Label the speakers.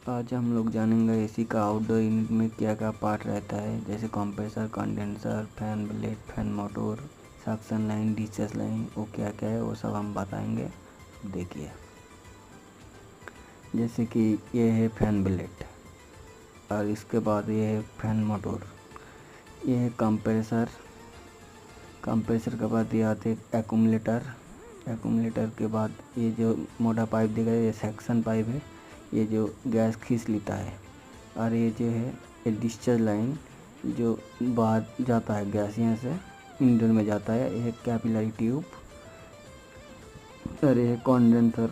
Speaker 1: आज हम लोग जानेंगे एसी का आउटडोर यूनिट में क्या क्या पार्ट रहता है, जैसे compressor, condenser, fan blade, fan motor, suction line, discharge line, वो क्या क्या है वो सब हम बताएंगे। देखिए, जैसे कि ये है फैन ब्लेड और इसके बाद ये है फैन मोटर, ये है कंप्रेसर। कंप्रेसर के बाद ये आते हैं एक्यूमुलेटर। एक्यूमुलेटर के बाद ये जो मोटा पाइप दिख रहा है ये सेक्शन पाइप है, ये जो गैस खींच लेता है। और ये जो है ये डिस्चार्ज लाइन जो बाहर जाता है, गैस यहाँ से इंडोर में जाता है। ये कैपिलरी ट्यूब और ये कंडेंसर